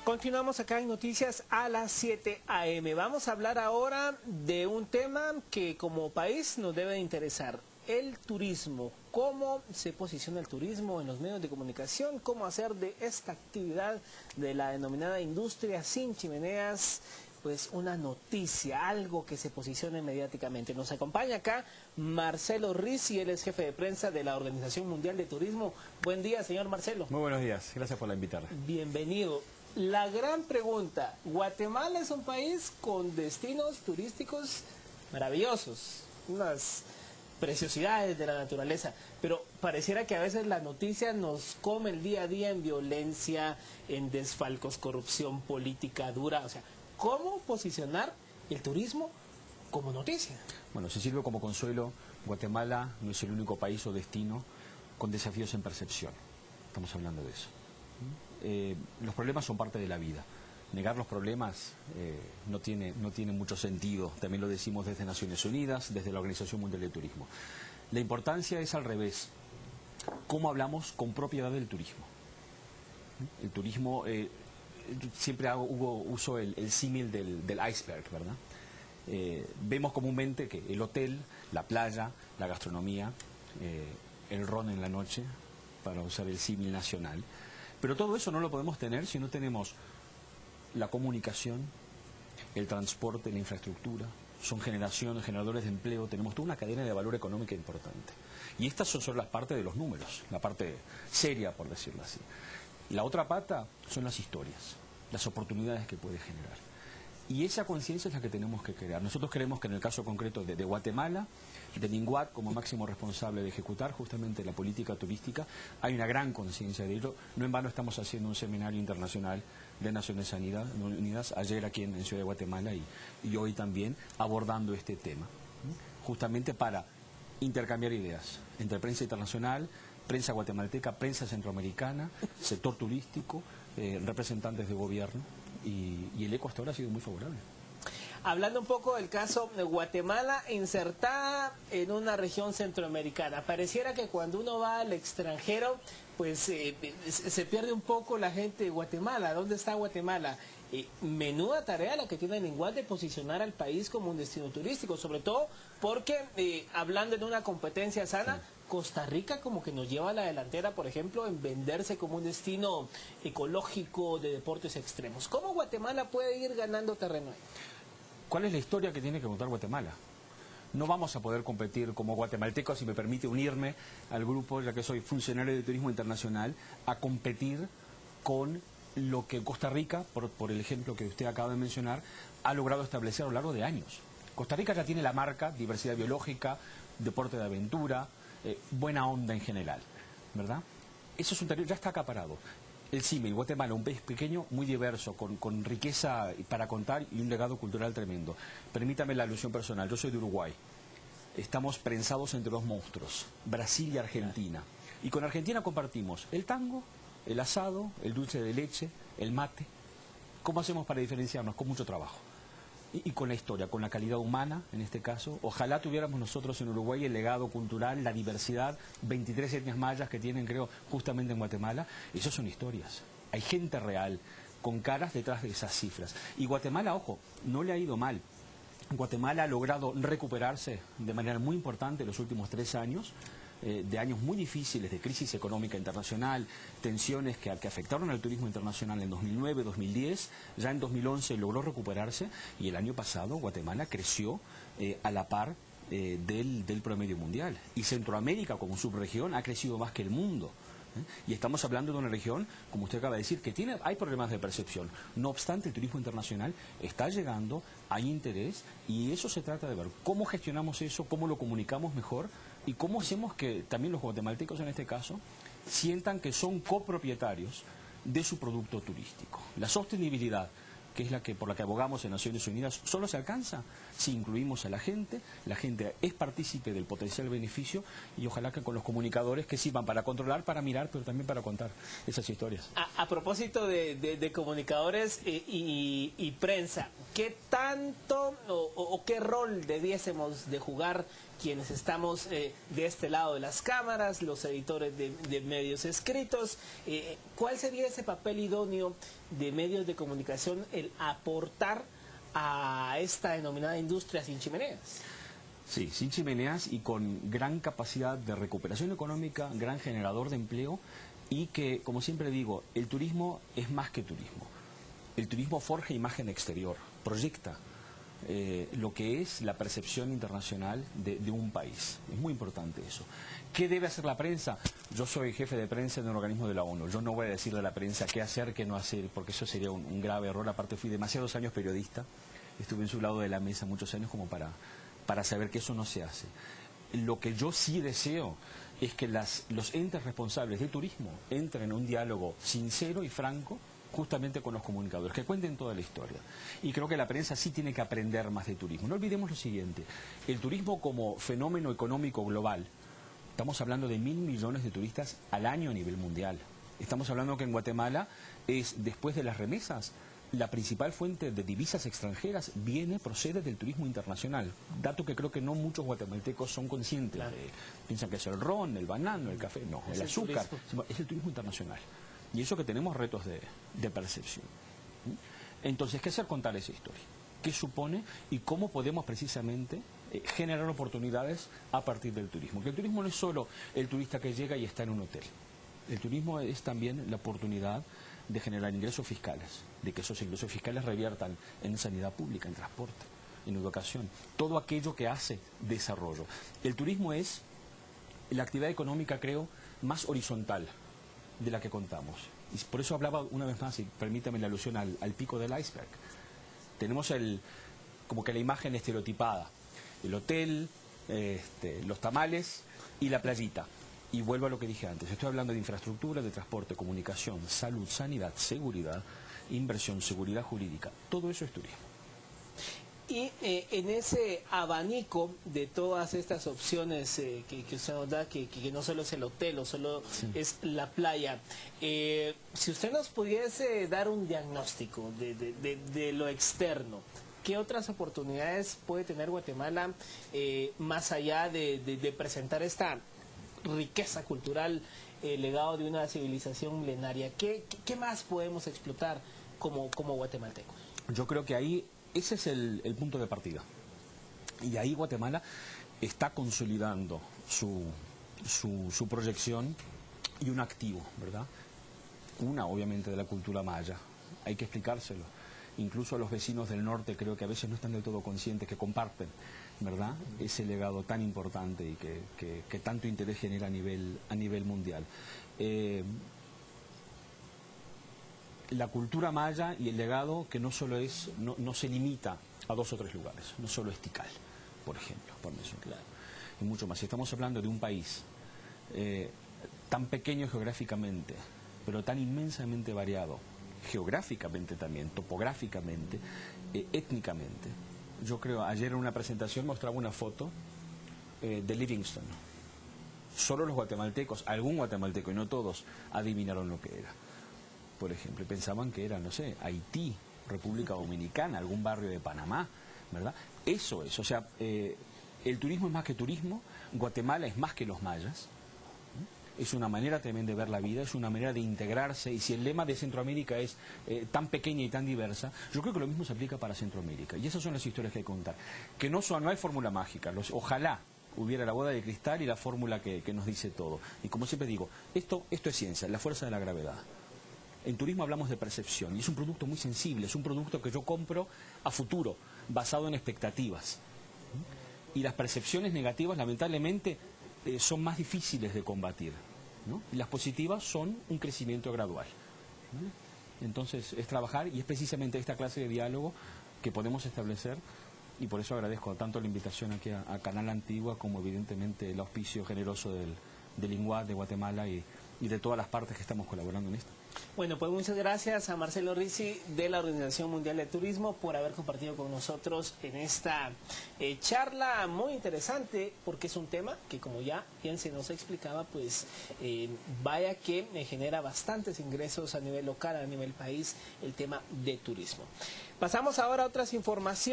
Continuamos acá en Noticias a las 7 a.m. Vamos a hablar ahora de un tema que como país nos debe interesar, el turismo. ¿Cómo se posiciona el turismo en los medios de comunicación? ¿Cómo hacer de esta actividad de la denominada industria sin chimeneas pues una noticia, algo que se posicione mediáticamente? Nos acompaña acá Marcelo Rizzi, él es jefe de prensa de la Organización Mundial de Turismo. Buen día, señor Marcelo. Muy buenos días, gracias por la invitada. Bienvenido. La gran pregunta, Guatemala es un país con destinos turísticos maravillosos, unas preciosidades de la naturaleza, pero pareciera que a veces la noticia nos come el día a día en violencia, en desfalcos, corrupción política dura. O sea, ¿cómo posicionar el turismo como noticia? Bueno, si sirve como consuelo, Guatemala no es el único país o destino con desafíos en percepción. Estamos hablando de eso. Los problemas son parte de la vida. Negar los problemas no tiene mucho sentido. También lo decimos desde Naciones Unidas, desde la Organización Mundial de Turismo. La importancia es al revés. ¿Cómo hablamos con propiedad del turismo? El turismo, siempre uso el símil del iceberg, ¿verdad? Vemos comúnmente que el hotel, la playa, la gastronomía, el ron en la noche, para usar el símil nacional. Pero todo eso no lo podemos tener si no tenemos la comunicación, el transporte, la infraestructura. Son generadores de empleo, tenemos toda una cadena de valor económica importante. Y estas son solo las partes de los números, la parte seria, por decirlo así. La otra pata son las historias, las oportunidades que puede generar. Y esa conciencia es la que tenemos que crear. Nosotros creemos que en el caso concreto de Guatemala, de Ninguat como máximo responsable de ejecutar justamente la política turística, hay una gran conciencia de ello. No en vano estamos haciendo un seminario internacional de Naciones Unidas ayer aquí en Ciudad de Guatemala y hoy también abordando este tema, justamente para intercambiar ideas entre prensa internacional, prensa guatemalteca, prensa centroamericana, sector turístico, representantes de gobierno. Y el eco hasta ahora ha sido muy favorable. Hablando un poco del caso de Guatemala, insertada en una región centroamericana, pareciera que cuando uno va al extranjero, pues se pierde un poco la gente de Guatemala. ¿Dónde está Guatemala? Menuda tarea la que tiene Ninguat de posicionar al país como un destino turístico, sobre todo porque, hablando de una competencia sana, sí, Costa Rica como que nos lleva a la delantera, por ejemplo, en venderse como un destino ecológico de deportes extremos. ¿Cómo Guatemala puede ir ganando terreno ahí? ¿Cuál es la historia que tiene que contar Guatemala? No vamos a poder competir como guatemaltecos, si me permite unirme al grupo, ya que soy funcionario de turismo internacional, a competir con lo que Costa Rica, por el ejemplo que usted acaba de mencionar, ha logrado establecer a lo largo de años. Costa Rica ya tiene la marca, diversidad biológica, deporte de aventura, buena onda en general, ¿verdad? Eso es un territorio, ya está acaparado. El símil, Guatemala, un país pequeño, muy diverso, con riqueza para contar y un legado cultural tremendo. Permítame la alusión personal, yo soy de Uruguay. Estamos prensados entre dos monstruos, Brasil y Argentina. Y con Argentina compartimos el tango, el asado, el dulce de leche, el mate. ¿Cómo hacemos para diferenciarnos? Con mucho trabajo. Y con la historia, con la calidad humana, en este caso. Ojalá tuviéramos nosotros en Uruguay el legado cultural, la diversidad, 23 etnias mayas que tienen, creo, justamente en Guatemala. Esas son historias. Hay gente real, con caras detrás de esas cifras. Y Guatemala, ojo, no le ha ido mal. Guatemala ha logrado recuperarse de manera muy importante en los últimos 3 años, de años muy difíciles, de crisis económica internacional, tensiones que afectaron al turismo internacional en 2009, 2010, ya en 2011 logró recuperarse y el año pasado Guatemala creció a la par del promedio mundial. Y Centroamérica como subregión ha crecido más que el mundo. Y estamos hablando de una región, como usted acaba de decir, que hay problemas de percepción. No obstante, el turismo internacional está llegando, hay interés, y eso se trata de ver cómo gestionamos eso, cómo lo comunicamos mejor, y cómo hacemos que también los guatemaltecos, en este caso, sientan que son copropietarios de su producto turístico. La sostenibilidad, que es por la que abogamos en Naciones Unidas, solo se alcanza si incluimos a la gente es partícipe del potencial beneficio y ojalá que con los comunicadores que sirvan para controlar, para mirar, pero también para contar esas historias. A propósito de comunicadores y prensa, ¿qué tanto o qué rol debiésemos de jugar quienes estamos de este lado de las cámaras, los editores de medios escritos? ¿Cuál sería ese papel idóneo de medios de comunicación, el aportar a esta denominada industria sin chimeneas? Sí, sin chimeneas y con gran capacidad de recuperación económica, gran generador de empleo y que, como siempre digo, el turismo es más que turismo. El turismo forja imagen exterior, proyecta lo que es la percepción internacional de un país. Es muy importante eso. ¿Qué debe hacer la prensa? Yo soy jefe de prensa en un organismo de la ONU. Yo no voy a decirle a la prensa qué hacer, qué no hacer, porque eso sería un grave error. Aparte, fui demasiados años periodista. Estuve en su lado de la mesa muchos años como para saber que eso no se hace. Lo que yo sí deseo es que los entes responsables del turismo entren en un diálogo sincero y franco justamente con los comunicadores, que cuenten toda la historia. Y creo que la prensa sí tiene que aprender más de turismo. No olvidemos lo siguiente, el turismo como fenómeno económico global, estamos hablando de 1.000 millones de turistas al año a nivel mundial. Estamos hablando que en Guatemala es, después de las remesas, la principal fuente de divisas extranjeras procede del turismo internacional. Dato que creo que no muchos guatemaltecos son conscientes de. Piensan que es el ron, el banano, el café. No, el azúcar. Es el turismo internacional. Y eso que tenemos retos de percepción. Entonces, ¿qué hacer? Contar esa historia. ¿Qué supone y cómo podemos precisamente generar oportunidades a partir del turismo? Que el turismo no es solo el turista que llega y está en un hotel. El turismo es también la oportunidad de generar ingresos fiscales, de que esos ingresos fiscales reviertan en sanidad pública, en transporte, en educación, todo aquello que hace desarrollo. El turismo es la actividad económica, creo, más horizontal de la que contamos. Y por eso hablaba una vez más, y permítame la alusión al pico del iceberg. Tenemos como que la imagen estereotipada, el hotel, los tamales y la playita. Y vuelvo a lo que dije antes, estoy hablando de infraestructura, de transporte, comunicación, salud, sanidad, seguridad, inversión, seguridad jurídica. Todo eso es turismo. Y en ese abanico de todas estas opciones que usted nos da, que no solo es el hotel o solo es la playa, si usted nos pudiese dar un diagnóstico de lo externo, ¿qué otras oportunidades puede tener Guatemala más allá de presentar esta riqueza cultural, legado de una civilización milenaria? ¿Qué más podemos explotar como guatemaltecos? Yo creo que ahí ese es el punto de partida. Y ahí Guatemala está consolidando su proyección y un activo, ¿verdad? Una, obviamente, de la cultura maya. Hay que explicárselo. Incluso a los vecinos del norte creo que a veces no están del todo conscientes que comparten, ¿verdad?, ese legado tan importante y que tanto interés genera a nivel mundial. La cultura maya y el legado que no solo no se limita a 2 o 3 lugares, no solo es Tikal, por ejemplo, por mencionar, y mucho más. Si estamos hablando de un país tan pequeño geográficamente, pero tan inmensamente variado, geográficamente también, topográficamente, étnicamente. Yo creo, ayer en una presentación mostraba una foto de Livingston. Solo los guatemaltecos, algún guatemalteco y no todos, adivinaron lo que era. Por ejemplo, pensaban que era, no sé, Haití, República Dominicana, algún barrio de Panamá, ¿verdad? Eso es, o sea, el turismo es más que turismo, Guatemala es más que los mayas, es una manera también de ver la vida, es una manera de integrarse, y si el lema de Centroamérica es tan pequeña y tan diversa, yo creo que lo mismo se aplica para Centroamérica, y esas son las historias que hay que contar. Que no hay fórmula mágica, ojalá hubiera la bola de cristal y la fórmula que nos dice todo. Y como siempre digo, esto es ciencia, la fuerza de la gravedad. En turismo hablamos de percepción, y es un producto muy sensible, es un producto que yo compro a futuro, basado en expectativas. Y las percepciones negativas, lamentablemente, son más difíciles de combatir, ¿no? Y las positivas son un crecimiento gradual, ¿no? Entonces, es trabajar, y es precisamente esta clase de diálogo que podemos establecer, y por eso agradezco tanto la invitación aquí a Canal Antigua, como evidentemente el auspicio generoso del INGUAD de Guatemala y y de todas las partes que estamos colaborando en esto. Bueno, pues muchas gracias a Marcelo Rizzi de la Organización Mundial de Turismo por haber compartido con nosotros en esta charla muy interesante, porque es un tema que, como ya bien se nos explicaba, pues vaya que genera bastantes ingresos a nivel local, a nivel país, el tema de turismo. Pasamos ahora a otras informaciones.